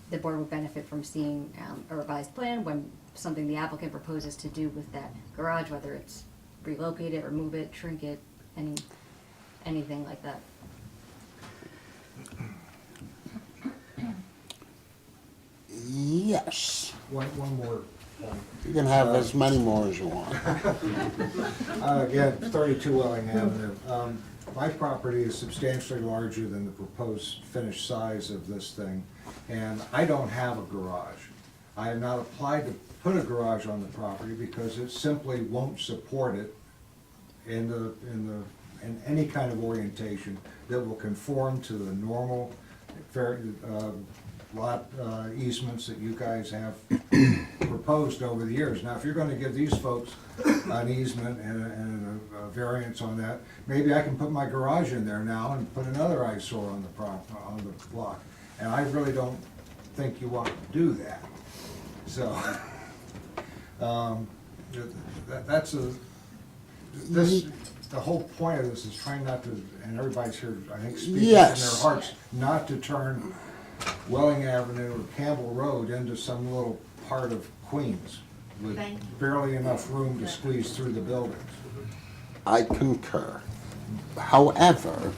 the board would benefit from seeing a revised plan when something the applicant proposes to do with that garage, whether it's relocate it, remove it, shrink it, anything like that. Yes. One more point. You can have as many more as you want. Again, 32 Welling Avenue. My property is substantially larger than the proposed finished size of this thing, and I don't have a garage. I have not applied to put a garage on the property because it simply won't support it in any kind of orientation that will conform to the normal lot easements that you guys have proposed over the years. Now, if you're gonna give these folks an easement and a variance on that, maybe I can put my garage in there now and put another eyesore on the block. And I really don't think you want to do that. So, the whole point of this is trying not to, and everybody's here, I think, speaking in their Yes. hearts, not to turn Welling Avenue or Campbell Road into some little part of Queens with barely enough room to squeeze through the buildings. I concur. However,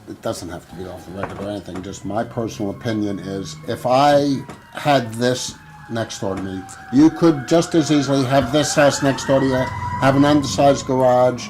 it doesn't have to be off the record or anything, just my personal opinion is, if I had this next door to me, you could just as easily have this house next door to you, have an undersized garage,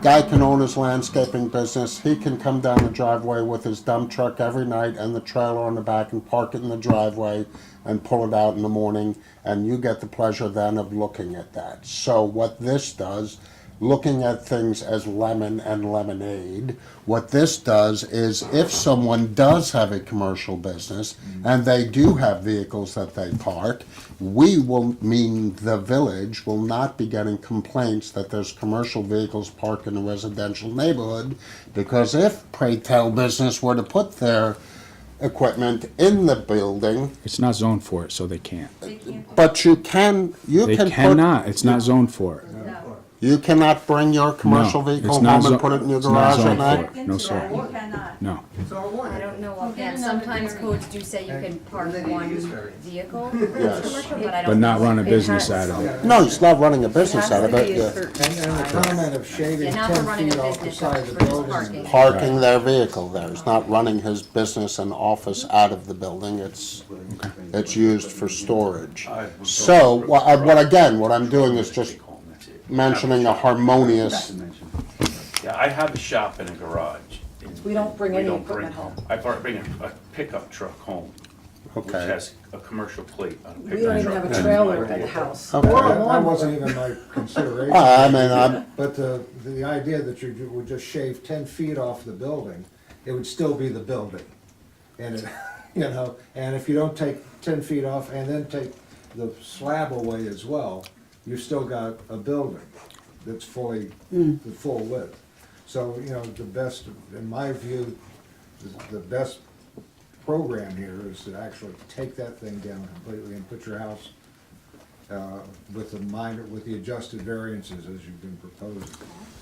guy can own his landscaping business, he can come down the driveway with his dump truck every night and the trailer on the back and park it in the driveway and pull it out in the morning, and you get the pleasure then of looking at that. So what this does, looking at things as lemon and lemonade, what this does is, if someone does have a commercial business and they do have vehicles that they park, we will, mean the village, will not be getting complaints that there's commercial vehicles parked in a residential neighborhood, because if Pray Tell business were to put their equipment in the building, It's not zoned for it, so they can't. but you can They put, cannot, it's not zoned for it. you cannot bring your commercial No, vehicle it's home not and put it in your it's not garage at zoned night? for it. No, sir. You cannot. No. I don't know offhand, sometimes codes do say you can park one vehicle Yes. commercial, but I don't know. But not run a if- business out of it. No, he's not running a business out of it. And the comment of shaving Yeah, not for 10 running a feet off the business, side but of the for just building. parking. Parking their vehicle there. He's not running his business and office out of the building. It's used for storage. So, what I'm doing is just mentioning a harmonious, Yeah, I have a shop and a garage. We don't bring any don't equipment home. I bring a pickup truck home, which okay. has a commercial plate on a pickup truck. We don't even have a That's trailer my at the idea. house. Okay. Or a That lawnmower. wasn't even my consideration. I mean, But the idea that you would just shave 10 feet off the building, it would still be the building. And it, and if you don't take 10 feet off and then take the slab away as well, you've still got a building that's fully, the full width. So, the best, in my view, the best program here is to actually take that thing down completely and put your house with the adjusted variances as you've been proposing.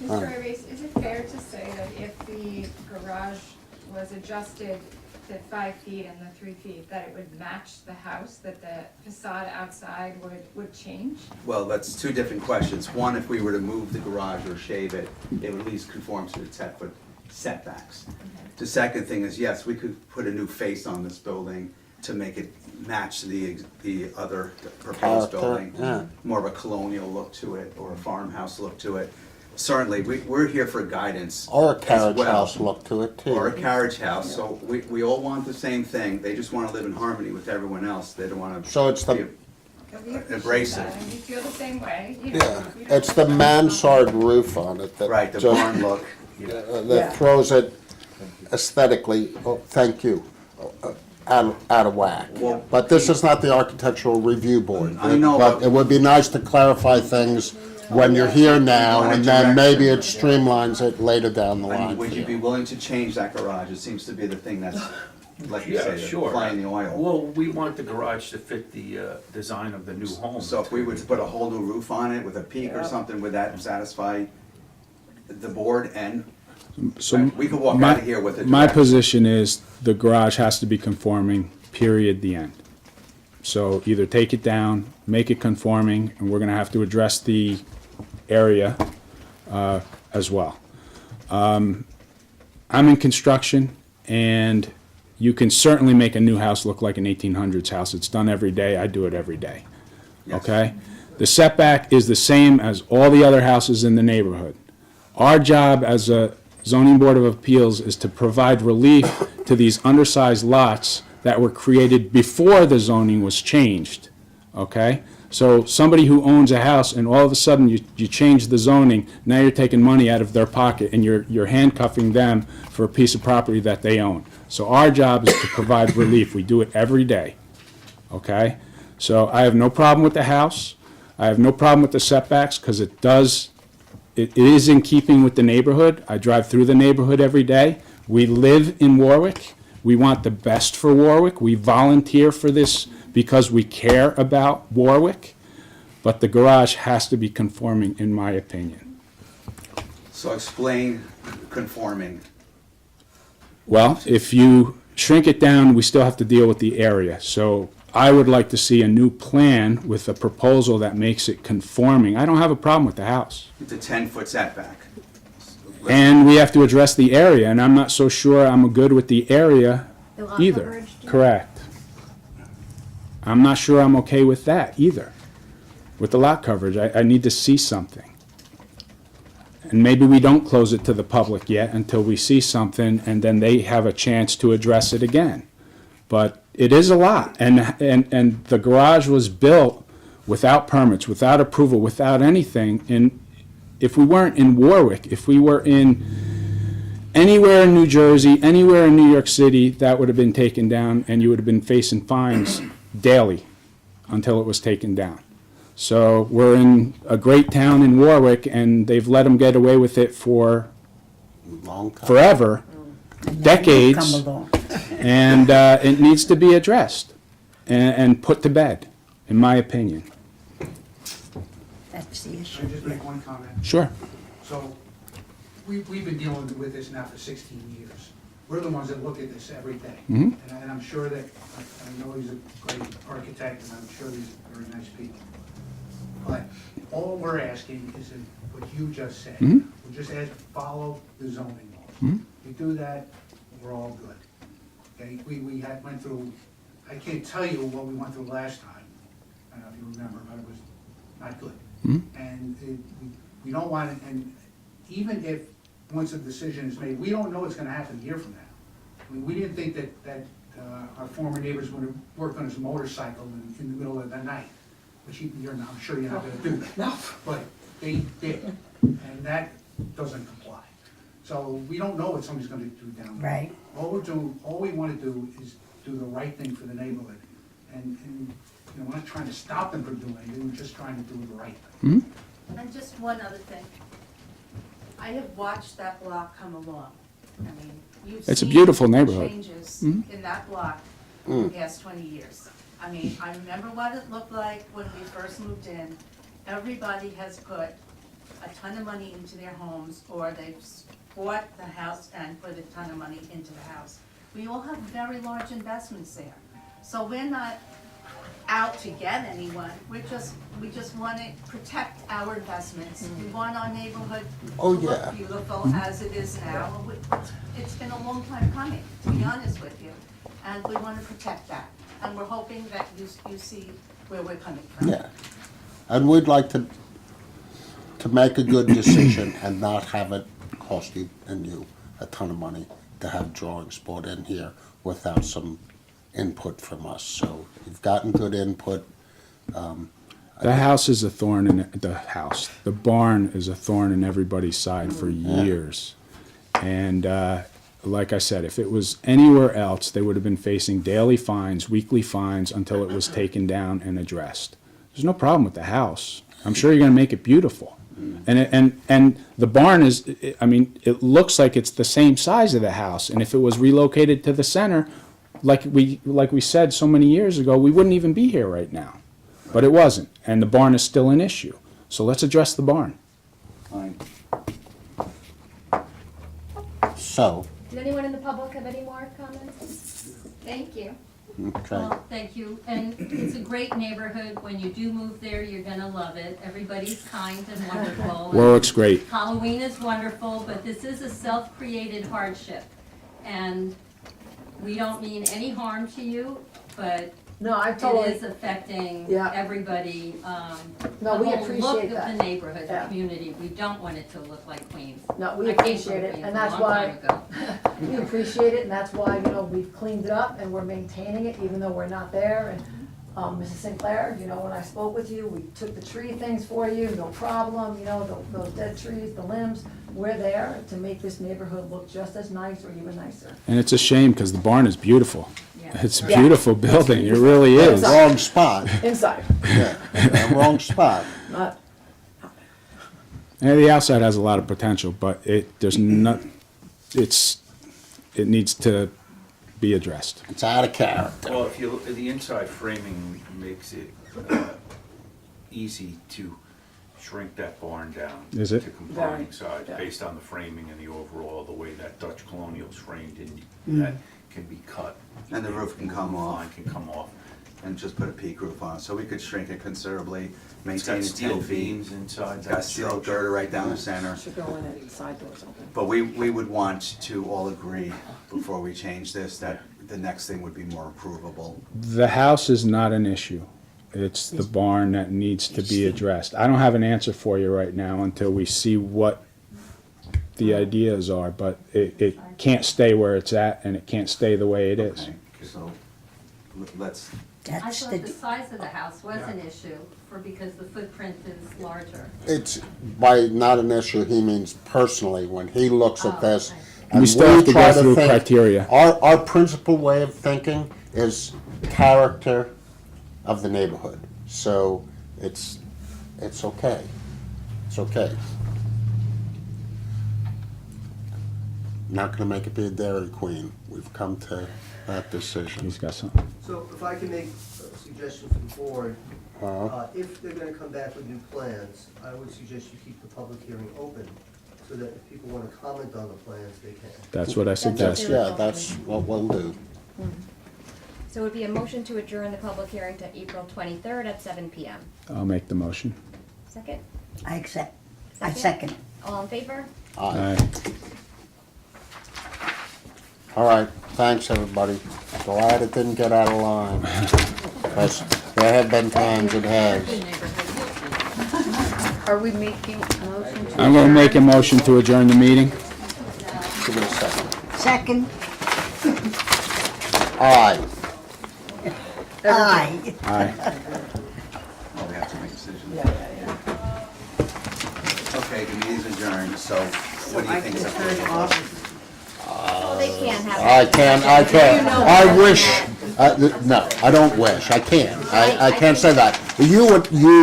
Mr. Ives, is it fair to say that if the garage was adjusted to 5 feet and the 3 feet, that it would match the house, that the facade outside would change? Well, that's two different questions. One, if we were to move the garage or shave it, it would at least conform to the 10-foot setbacks. The second thing is, yes, we could put a new face on this building to make it match the other proposed Character, building. yeah. More of a colonial look to it, or a farmhouse look to it. Certainly, we're here for guidance Or a as carriage well. house look to it too. Or a carriage house, so we all want the same thing, they just wanna live in harmony with everyone else, they don't wanna. So it's the- be- Embrace it. And we feel the same way, you know. Yeah, we don't it's the like mansard roof on it that Right, the just, barn look. that throws it aesthetically, oh, thank you, out of whack. Well- But this is not the architectural review board. I know, But but- it would be nice to clarify things when you're here now, and then maybe it streamlines it later down the I line mean, for would you be you. willing to change that garage? It seems to be the thing that's, like you Yeah, say, sure. flying the oil. Well, we want the garage to fit the design of the new home. So if we were to put a whole new roof on it with a peak or something, would that satisfy the board? And So we could walk my- out of here with a My direction. position is the garage has to be conforming, period, the end. So either take it down, make it conforming, and we're gonna have to address the area as well. I'm in construction, and you can certainly make a new house look like an 1800s house. It's done every day. I do it every day. Yes. Okay? The setback is the same as all the other houses in the neighborhood. Our job as a zoning board of appeals is to provide relief to these undersized lots that were created before the zoning was changed, okay? So somebody who owns a house and all of a sudden you change the zoning, now you're taking money out of their pocket and you're handcuffing them for a piece of property that they own. So our job is to provide relief. We do it every day, okay? So I have no problem with the house. I have no problem with the setbacks because it is in keeping with the neighborhood. I drive through the neighborhood every day. We live in Warwick. We want the best for Warwick. We volunteer for this because we care about Warwick. But the garage has to be conforming, in my opinion. So explain conforming. Well, if you shrink it down, we still have to deal with the area. So I would like to see a new plan with a proposal that makes it conforming. I don't have a problem with the house. It's a 10-foot setback. And we have to address the area, and I'm not so sure I'm good with the area The lot either. coverage, Jim? Correct. I'm not sure I'm okay with that either. With the lot coverage, I need to see something. And maybe we don't close it to the public yet until we see something, and then they have a chance to address it again. But it is a lot, and the garage was built without permits, without approval, without anything. And if we weren't in Warwick, if we were in anywhere in New Jersey, anywhere in New York City, that would have been taken down, and you would have been facing fines daily until it was taken down. So we're in a great town in Warwick, and they've let them get away with it for Long time. forever, decades. Come along. And it needs to be addressed and put to bed, in my opinion. That's the issue. Can I just make one comment? Sure. So, we've been dealing with this now for 16 years. We're the ones that look at this every day. Mhm. And I'm sure that, I know he's a great architect, and I'm sure he's very nice people. But all we're asking is what you just said. Mhm. We just ask, follow the zoning laws. Mhm. We do that, we're all good. Okay, we went through, I can't tell you what we went through last time. I don't know if you remember, but it was not good. Mhm. And we don't want it, and even if, once a decision is made, we don't know what's gonna happen a year from now. I mean, we didn't think that our former neighbors would work on his motorcycle in the middle of the night, which you're not, I'm sure you're not gonna do that. No. But they did, and that doesn't comply. So we don't know what somebody's gonna do down there. Right. All we wanna do is do the right thing for the neighborhood. And, you know, we're not trying to stop them from doing anything, we're just trying to do the right thing. Mhm. And just one other thing. I have watched that block come along. I mean, you've seen It's a beautiful neighborhood. changes Mhm. in that block in the past 20 years. I mean, I remember what it looked like when we first moved in. Everybody has put a ton of money into their homes, or they've bought the house and put a ton of money into the house. We all have very large investments there. So we're not out to get anyone. We just want to protect our investments. We want our neighborhood to Oh, yeah. look beautiful as it is now. It's been a long time coming, to be honest with you, and we want to protect that. And we're hoping that you see where we're coming from. Yeah. And we'd like to make a good decision and not have it cost you and you a ton of money to have drawings brought in here without some input from us. So you've gotten good input. The house is a thorn in the barn is a thorn in everybody's side for years. And like I said, if it was anywhere else, they would have been facing daily fines, weekly fines until it was taken down and addressed. There's no problem with the house. I'm sure you're going to make it beautiful. And the barn is, I mean, it looks like it's the same size of the house. And if it was relocated to the center, like we said so many years ago, we wouldn't even be here right now. But it wasn't, and the barn is still an issue. So let's address the barn. Fine. So, Did anyone in the public have any more comments? Thank you. okay. Well, thank you, and it's a great neighborhood. When you do move there, you're gonna love it. Everybody's kind and wonderful. Warwick's great. Halloween is wonderful, but this is a self-created hardship. And we don't mean any harm to you, but No, I it totally, is affecting Yeah. everybody. No, we The whole appreciate look of that. the neighborhood, the Yeah. community. We don't want it to look like Queens. no, we I came from appreciate it, Queens and a that's long why, time ago. we appreciate it, and that's why, we've cleaned it up and we're maintaining it, even though we're not there. And, Mrs. Sinclair, when I spoke with you, we took the tree things for you, no problem, those dead trees, the limbs. We're there to make this neighborhood look just as nice or even nicer. And it's a shame because the barn is beautiful. Yeah. It's a Yeah. beautiful building. It really is. Wrong spot. Inside, Yeah, wrong spot. not, And the outside has a lot of potential, but it needs to be addressed. It's out of character. Well, if you look, the inside framing makes it easy to shrink that barn down. Is it? To complying Very, size, yeah. based on the framing and the overall, the way that Dutch colonial's framed in, that can be cut. And the roof can come off. Line can come off. And just put a peak roof on, so we could shrink it considerably, It's maintain got it steel 10 feet. beams inside Got that steel structure. girder right down the center. should go in it, side doors open. But we would want to all agree, before we change this, that the next thing would be more approvable. The house is not an issue. It's the barn that needs to be addressed. I don't have an answer for you right now until we see what the ideas are, but it can't stay where it's at and it can't stay the way it is. Okay, so let's, I That's thought the, the size of the house was an issue because the footprint is larger. It's, by not an issue, he means personally, when he looks at this. We and still have to try go through think- criteria. Our principal way of thinking is character of the neighborhood. So it's okay. It's okay. Not gonna make it be a Dairy Queen. We've come to that decision. He's got something. So if I can make a suggestion for the board, Uh, if they're gonna come back with new plans, I would suggest you keep the public hearing open, so that if people wanna comment on the plans, they can. That's what I suggest. Yeah, that's what we'll do. So it would be a motion to adjourn the public hearing to April 23rd at 7 PM. I'll make the motion. Second? I second. All in favor? Aye. All right, thanks, everybody. Glad it didn't get out of line. 'Cause there have been times it has. Are we making a motion to? I'm gonna make a motion to adjourn the meeting. Give it a second. Second, Aye. aye. Aye. oh, we have to make a decision. Okay, the meeting's adjourned, so what do you think is applicable? Well, they can't have. I can't, I wish, no, I don't wish, I can't, I can't say that. You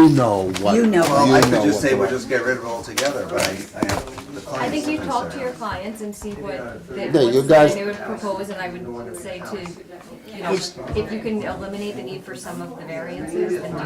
know what. You know. Well, I could know just what say the we'll right- just get rid of it altogether, but I have the clients. I think you are talk to concerned. your clients and see what they, Yeah, you guys- they would propose, and I would say to, if you can eliminate the need for some of the variances, then do